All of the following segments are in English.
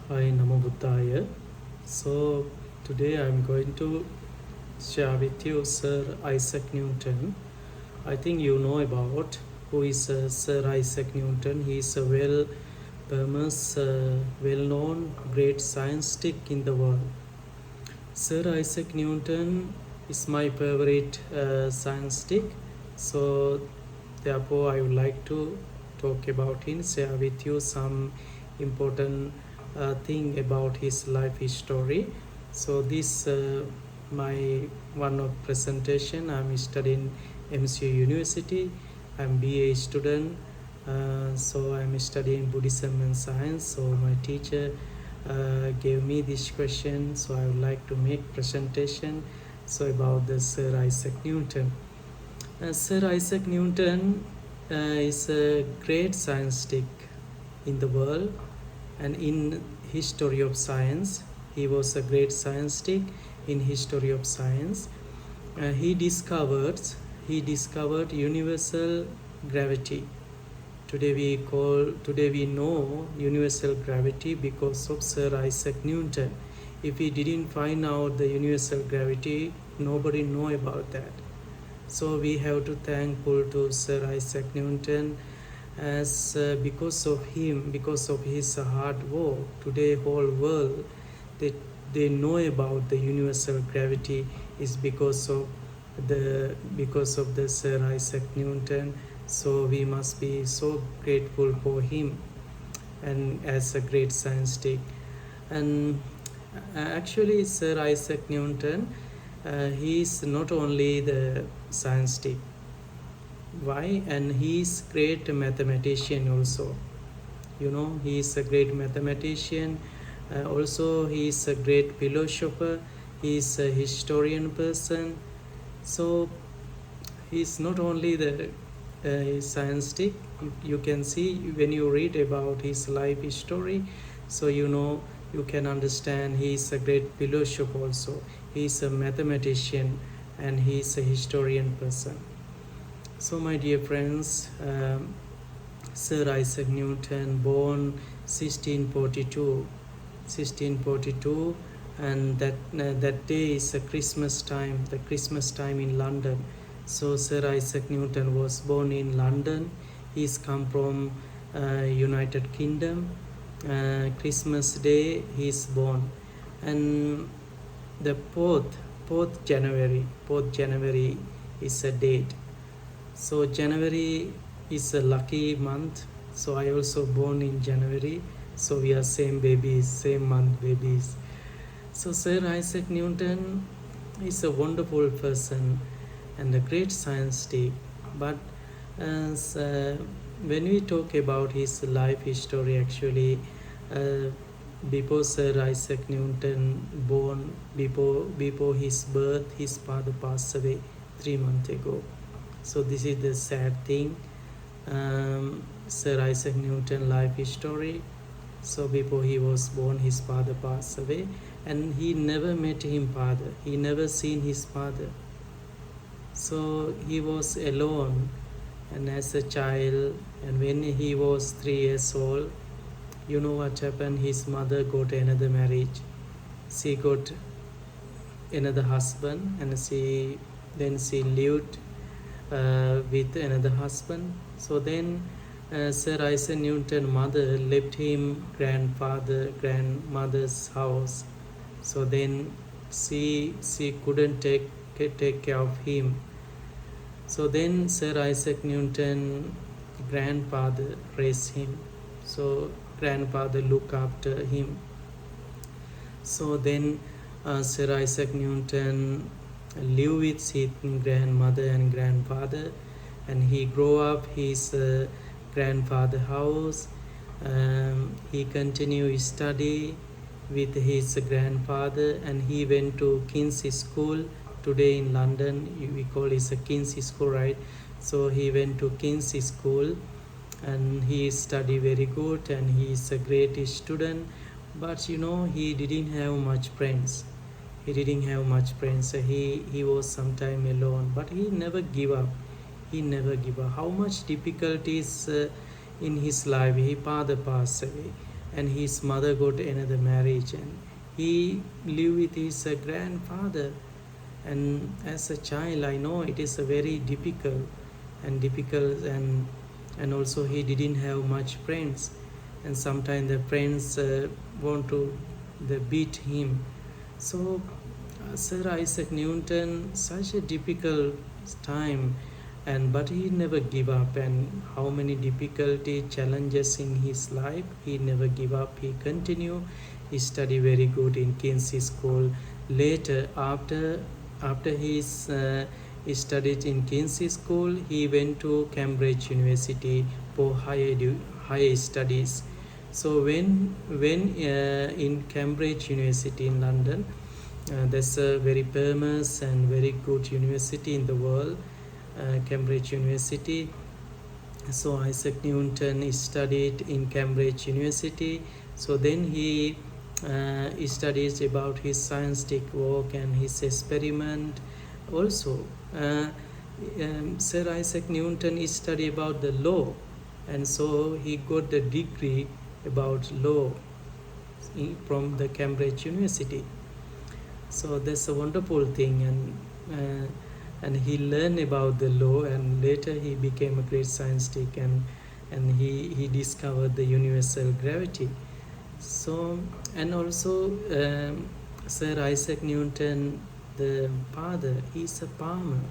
Hi, Namo Buddhaya. So, today I'm going to share with you Sir Isaac Newton. I think you know about who is Sir Isaac Newton. He is a famous, well-known great scientist in the world. Sir Isaac Newton is my favorite scientist. So, therefore, I would like to talk about him, share with you some important thing about his life history. So, this my one of presentation. I'm studying MCU University. I'm BA student. So I'm studying Buddhism and science. So my teacher gave me this question, so I would like to make presentation so about the Sir Isaac Newton. Sir Isaac Newton is a great scientist in the world, and in history of science he was a great scientist in history of science. He discovered universal gravity. Today we know universal gravity because of Sir Isaac Newton. If he didn't find out the universal gravity, nobody know about that. So we have to thankful to Sir Isaac Newton, as because of him, because of his hard work, today whole world they they know about the universal gravity is because of the Sir Isaac Newton. So we must be so grateful for him and as a great scientist. And actually, Sir Isaac Newton, he is not only the scientist. Why? And he is great mathematician also. He is a great mathematician. Also, he is a great philosopher. He is a historian person. So he is not only the scientist. You can see when you read about his life history, so you can understand he is a great philosopher also. He is a mathematician and he is a historian person. So my dear friends, Sir Isaac Newton born 1642, and that day is a Christmas time, the Christmas time in London. So Sir Isaac Newton was born in London. He's come from United Kingdom. Christmas Day he's born, and the fourth January is a date. So January is a lucky month. So I also born in January. So we are same babies, same month babies. So Sir Isaac Newton is a wonderful person and a great scientist. But as, when we talk about his life history, actually, uh, before Sir Isaac Newton born, before his birth, his father passed away 3 months ago. So this is the sad thing. Sir Isaac Newton life history. So before he was born, his father passed away, and he never met his father. He never seen his father. So he was alone, and as a child, and when he was 3 years old, you know what happened? His mother got another marriage. She got another husband, and she lived with another husband. So then Sir Isaac Newton mother left him grandmother's house. So then she couldn't take care of him. So then Sir Isaac Newton grandfather raised him. So grandfather looked after him. So then Sir Isaac Newton lived with his grandmother and grandfather, and he grew up his grandfather house. He continued his study with his grandfather, and he went to King's School. Today in London we call it a King's School, right? So he went to King's School, and he studied very good, and he is a great student. But he didn't have much friends. He was sometime alone, but he never give up. How much difficulties in his life. His father passed away, and his mother got another marriage, and he lived with his grandfather. And as a child, I know it is a very difficult, and also he didn't have much friends, and sometimes the friends want to they beat him. So Sir Isaac Newton, such a difficult time, and but he never give up. And how many difficulty challenges in his life, he never give up. He continue. He study very good in King's School. Later, after he studied in King's School, he went to Cambridge University for higher studies. So when in Cambridge University in London, that's a very famous and very good university in the world, Cambridge University. So Isaac Newton studied in Cambridge University. So then he studies about his scientific work and his experiment. Also, Sir Isaac Newton studied about the law, and so he got the degree about law from the Cambridge University. So that's a wonderful thing, and he learned about the law, and later he became a great scientist, and he discovered the universal gravity. So, and also Sir Isaac Newton, the father, he's a farmer.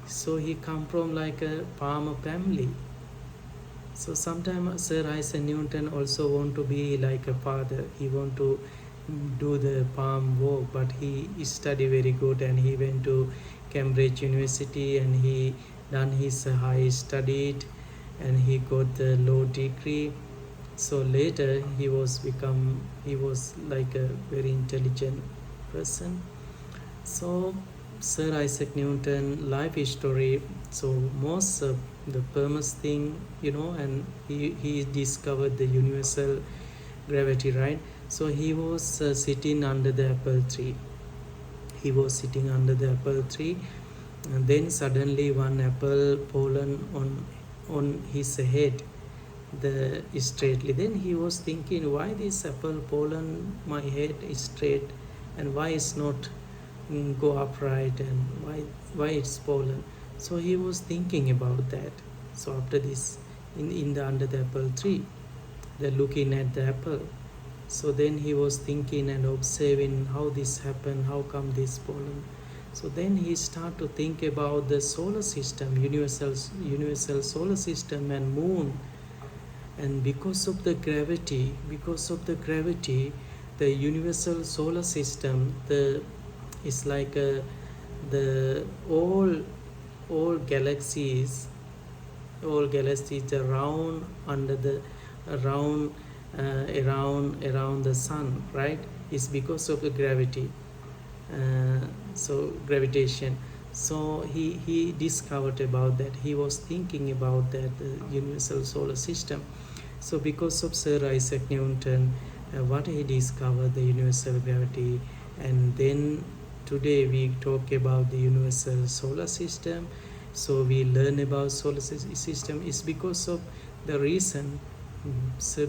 So he come from like a farmer family. So sometimes Sir Isaac Newton also want to be like a father. He want to do the farm work, but he study very good, and he went to Cambridge University, and he done his high studied, and he got the law degree. So later he was like a very intelligent person. So Sir Isaac Newton life story. So most of the famous thing, and he discovered the universal gravity, right? So he was sitting under the apple tree. He was sitting under the apple tree, and then suddenly one apple fallen on his head, the straightly. Then he was thinking, why this apple fallen my head is straight, and why it's not go upright, and why it's fallen. So he was thinking about that. So after this, in the under the apple tree, they're looking at the apple. So then he was thinking and observing how this happened, how come this fallen. So then he started to think about the solar system, universal solar system, and moon. And because of the gravity, the universal solar system, it's like the all galaxies around around the sun, right? Is because of the gravity. So gravitation. So he discovered about that. He was thinking about that universal solar system. So because of Sir Isaac Newton, what he discovered, the universal gravity. And then today we talk about the universal solar system. So we learn about solar system is because of the reason,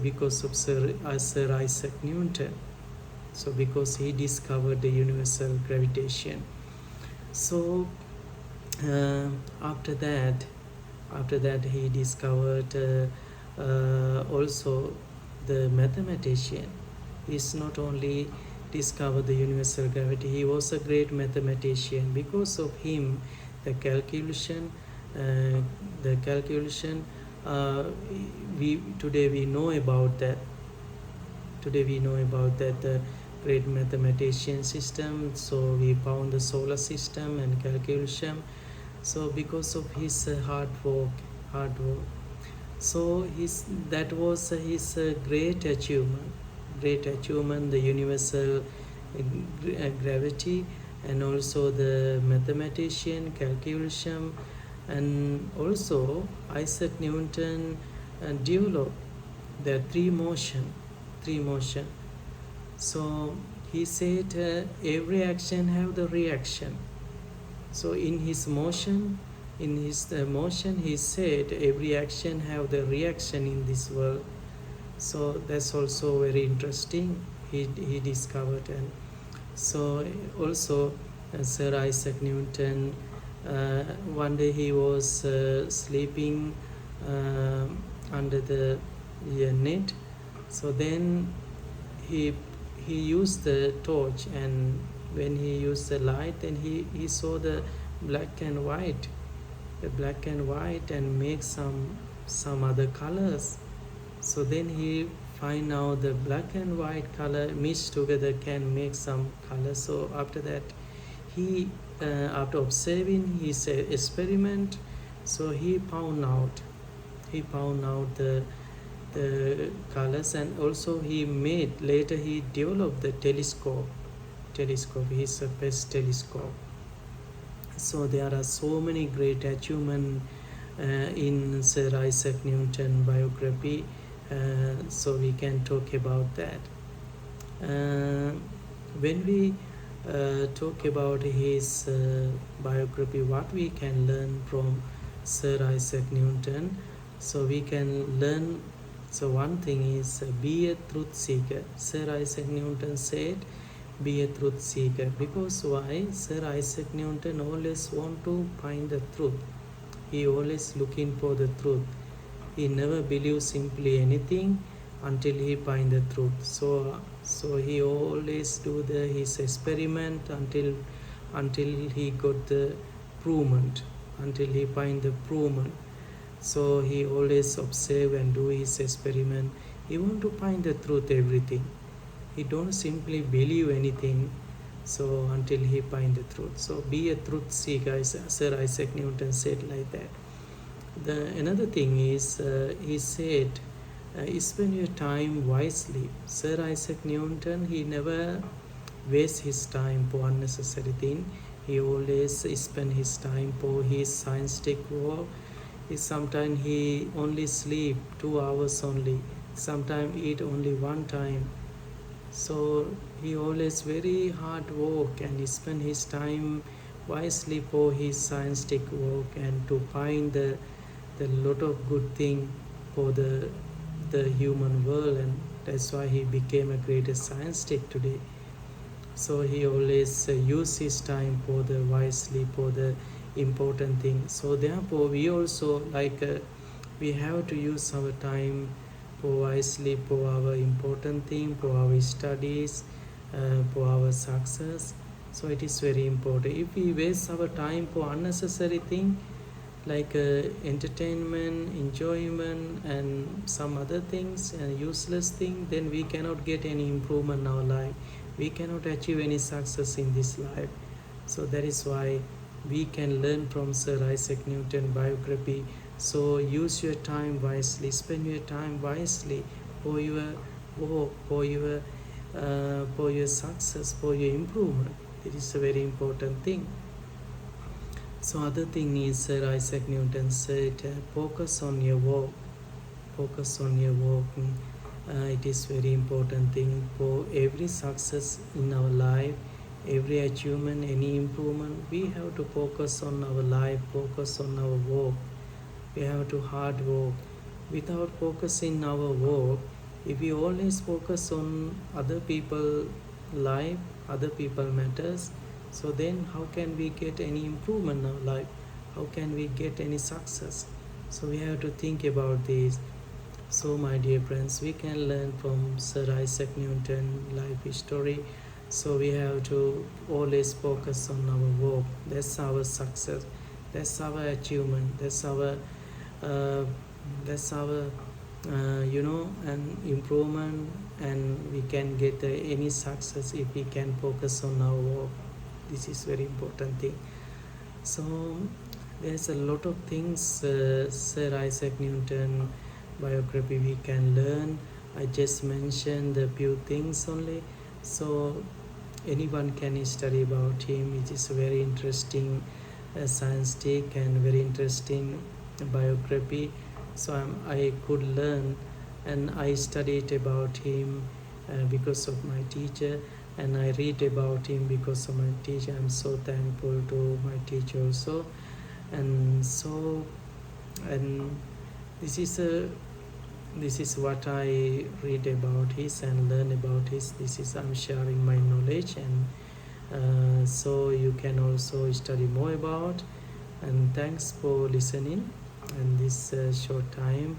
because of Sir Isaac Newton. So because he discovered the universal gravitation. So after that he discovered also the mathematician. Is not only discovered the universal gravity, he was a great mathematician. Because of him, the calculation we know about that. The great mathematician system. So we found the solar system and calculation. So because of his hard work. So that was his great achievement, the universal gravity, and also the mathematician, calculation. And also Isaac Newton developed the three motion. So he said every action have the reaction. So in his motion, he said every action have the reaction in this world. So that's also very interesting. He discovered. And so also Sir Isaac Newton, one day he was sleeping uh, under the net. So then he he used the torch, and when he used the light, then he saw the black and white, and make some other colors. So then he find out the black and white color mixed together can make some color. So after that, he after observing his experiment, so he found out the colors. And also he made later he developed the telescope. He's the best telescope. So there are so many great achievements in Sir Isaac Newton biography. So we can talk about that. Uh, when we talk about his biography, what we can learn from Sir Isaac Newton, so we can learn. So one thing is be a truth seeker. Sir Isaac Newton said, "Be a truth seeker." Because why? Sir Isaac Newton always want to find the truth. He always looking for the truth. He never believes simply anything until he find the truth. So he always do his experiment until he got the provement, until he find the provement. So he always observe and do his experiment. He want to find the truth everything. He don't simply believe anything. So until he find the truth. So be a truth seeker, as Sir Isaac Newton said like that. Another thing is he said, spend your time wisely. Sir Isaac Newton, he never waste his time for unnecessary thing. He always spend his time for his scientific work. Sometimes he only sleep 2 hours only. Sometimes eat only one time. So he always very hard work, and he spend his time wisely for his scientific work and to find the lot of good thing for the human world. And that's why he became a greatest scientist today. So he always use his time for the wisely for the important thing. So therefore we also we have to use our time for wisely for our important thing, for our studies, for our success. So it is very important. If we waste our time for unnecessary thing like entertainment, enjoyment, and some other things and useless thing, then we cannot get any improvement in our life. We cannot achieve any success in this life. So that is why we can learn from Sir Isaac Newton biography. So use your time wisely, spend your time wisely for your work, for your success, for your improvement. It is a very important thing. So other thing is Sir Isaac Newton said, focus on your work. Focus on your work. It is very important thing for every success in our life, every achievement, any improvement. We have to focus on our life, focus on our work. We have to hard work. Without focusing our work, if we always focus on other people life, other people matters, so then how can we get any improvement in our life? How can we get any success? So we have to think about this. So my dear friends, we can learn from Sir Isaac Newton life story. So we have to always focus on our work. That's our success. That's our achievement. That's our an improvement, and we can get any success if we can focus on our work. This is very important thing. So there's a lot of things Sir Isaac Newton biography we can learn. I just mentioned a few things only. So anyone can study about him. It is a very interesting scientific and very interesting biography. So I could learn, and I studied about him because of my teacher, and I read about him because of my teacher. I'm so thankful to my teacher also. And this is a this is what I read about his and learn about his. This is I'm sharing my knowledge, and so you can also study more about. And thanks for listening in this short time.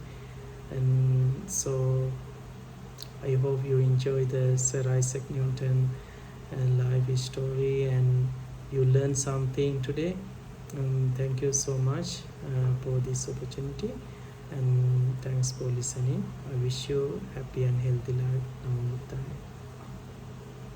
And so I hope you enjoy the Sir Isaac Newton life story and you learn something today. Thank you so much for this opportunity, and thanks for listening. I wish you happy and healthy life all the time.